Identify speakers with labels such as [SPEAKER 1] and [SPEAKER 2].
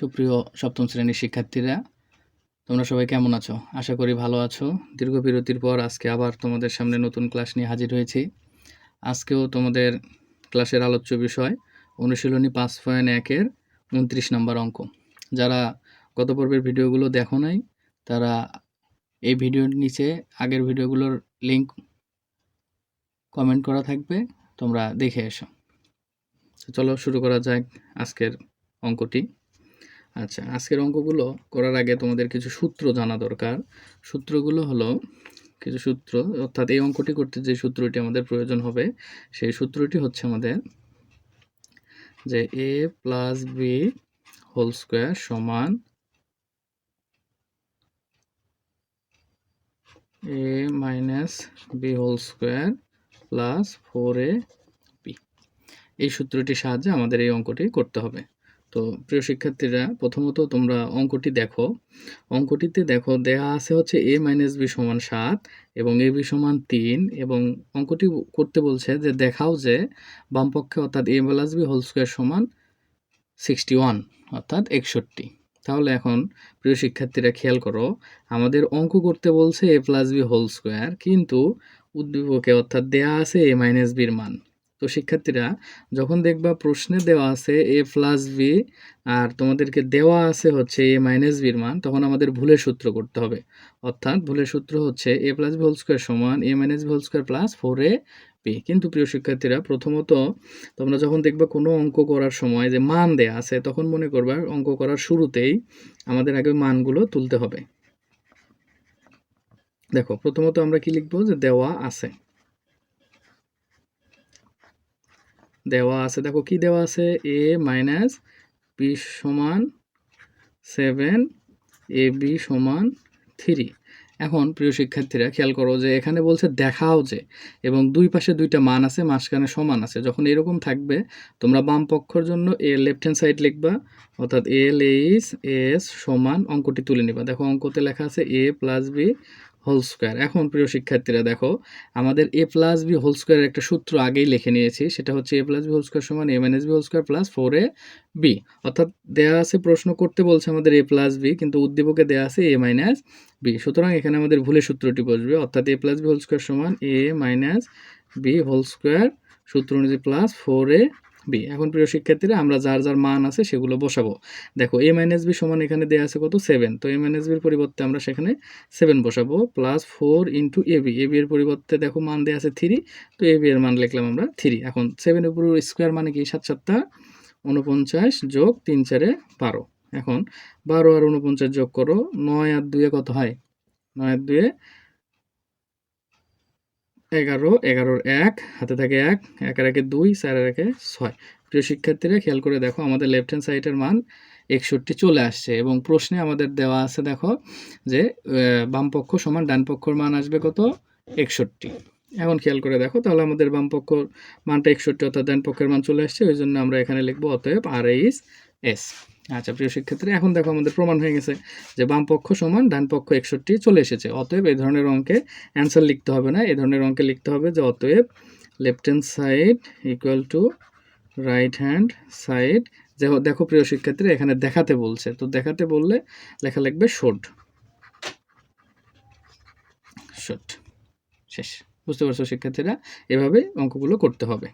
[SPEAKER 1] সুপ্রিয় সপ্তম শ্রেণীর শিক্ষার্থীরা, তোমরা সবাই কেমন আছো? আশা করি ভালো আছো। দীর্ঘ বিরতির পর আজকে আবার তোমাদের সামনে নতুন ক্লাস নিয়ে হাজির হয়েছি। আজকেও তোমাদের ক্লাসের আলোচ্য বিষয় অনুশীলনী 5.1-এর 29 নম্বর অঙ্ক। যারা গত পর্বের ভিডিওগুলো দেখো নাই, তারা এই ভিডিওর নিচে আগের ভিডিওগুলোর লিঙ্ক কমেন্ট করা থাকবে, তোমরা দেখে এসো। চলো শুরু করা যাক আজকের অঙ্কটি। আচ্ছা, আজকের অঙ্কগুলো করার আগে তোমাদের কিছু সূত্র জানা দরকার। সূত্রগুলো হলো কিছু সূত্র, অর্থাৎ এই অঙ্কটি করতে যে সূত্রটি আমাদের প্রয়োজন হবে সেই সূত্রটি হচ্ছে আমাদের যে a plus B whole square সমান a minus B whole square plus 4ab। এই সূত্রটির সাহায্যে আমাদের এই অঙ্কটি করতে হবে। তো প্রিয় শিক্ষার্থীরা, প্রথমত তোমরা অঙ্কটি দেখো। অঙ্কটিতে দেখো দেয়া আছে হচ্ছে a মাইনাস বি সমান 7 এবং a বি সমান 3, এবং অঙ্কটি করতে বলছে যে দেখাও যে বামপক্ষে অর্থাৎ a plus B whole square সমান 61 অর্থাৎ 61। তাহলে এখন প্রিয় শিক্ষার্থীরা খেয়াল করো, আমাদের অঙ্ক করতে বলছে a plus B whole square, কিন্তু উদ্দীপকে অর্থাৎ দেয়া আছে a মাইনাস বির মান। তো শিক্ষার্থীরা, যখন দেখবা প্রশ্নে দেওয়া আছে a প্লাস বি আর তোমাদেরকে দেওয়া আছে হচ্ছে a মাইনাস বির মান, তখন আমাদের ভুলের সূত্র করতে হবে। অর্থাৎ ভুলের সূত্র হচ্ছে a plus B whole square সমান a minus B whole square plus 4ab। কিন্তু প্রিয় শিক্ষার্থীরা, প্রথমত তোমরা যখন দেখবা কোনো অঙ্ক করার সময় যে মান দেয়া আছে, তখন মনে করবা অঙ্ক করার শুরুতেই আমাদের আগে মানগুলো তুলতে হবে। দেখো, প্রথমত আমরা কি লিখবো, যে দেওয়া আছে। দেখো কি দেওয়া আছে, a মাইনাস বি সমান 7, এ বি সমান 3। এখন প্রিয় শিক্ষার্থীরা খেয়াল করো যে এখানে বলছে দেখাও যে, এবং দুই পাশে দুইটা মান আছে, মাঝখানে সমান আছে। যখন এরকম থাকবে, তোমরা বাম পক্ষের জন্য এ লেফট হ্যান্ড সাইড লিখবা, অর্থাৎ এল এইচ এস সমান অঙ্কটি তুলে নিবা। দেখো অঙ্কতে লেখা আছে a plus B whole square. এখন প্রিয় শিক্ষার্থীরা দেখো, আমাদের a প্লাস বি হোল স্কোয়ারের একটা সূত্র আগেই লিখে নিয়েছি, সেটা হচ্ছে a plus B whole square সমান a minus B whole square plus 4ab। অর্থাৎ দেয়া আছে, প্রশ্ন করতে বলছে আমাদের a প্লাস বি, কিন্তু উদ্দীপকে দেয়া আছে a মাইনাস বি। সুতরাং এখানে আমাদের ভুলের সূত্রটি বসবে, অর্থাৎ a plus B whole square সমান a minus B whole square, সূত্র অনুযায়ী প্লাস 4ab। এখন প্রিয় শিক্ষার্থীরা, আমরা যার যার মান আছে সেগুলো বসাবো। দেখো a মাইনাস বি সমান এখানে দেয়া আছে কত, 7। তো a মাইনাস বির পরিবর্তে আমরা সেখানে 7 বসাবো, প্লাস 4 ইন্টু ab। ab এর পরিবর্তে দেখো মান দেয়া আছে 3, তো ab এর মান লিখলাম আমরা 3। এখন 7 এর উপর স্কোয়ার মানে কি, 7 7 49 যোগ 3 4 12। এখন 12 আর 49 যোগ করো, 9 আর 2 কত হয়, 9 আর 2 11, 11 1 হাতে থাকে 1, 1 আর 1 2, 4 আর 1 6। প্রিয় শিক্ষার্থীরা খেয়াল করে দেখো, আমাদের লেফট হ্যান্ড সাইডের মান 61 চলে আসছে, এবং প্রশ্নে আমাদের দেওয়া আছে দেখো যে বাম পক্ষ সমান ডান পক্ষর মান আসবে কত, 61। এখন খেয়াল করে দেখো, তাহলে আমাদের বাম পক্ষ মানটা 61 অর্থাৎ ডান পক্ষের মান চলে আসছে, ওই জন্য আমরা এখানে লিখবো অতএব আর এইচ এস। আচ্ছা প্রিয় শিক্ষার্থী, এখন দেখো আমাদের প্রমাণ হয়ে গেছে যে বাম পক্ষ সমান ডান পক্ষ 61 চলে এসেছে। অতএব এই ধরনের অঙ্কে অ্যান্সার লিখতে হবে না, এই ধরনের অঙ্কে লিখতে হবে যে অতএব left hand side equal to right hand side. দেখো প্রিয় শিক্ষার্থীরা, এখানে দেখাতে বলছে, তো দেখাতে বললে লেখা লিখবে শোড। শেষ। বুঝতে পারছো শিক্ষার্থীরা, এভাবে অঙ্কগুলো করতে হবে।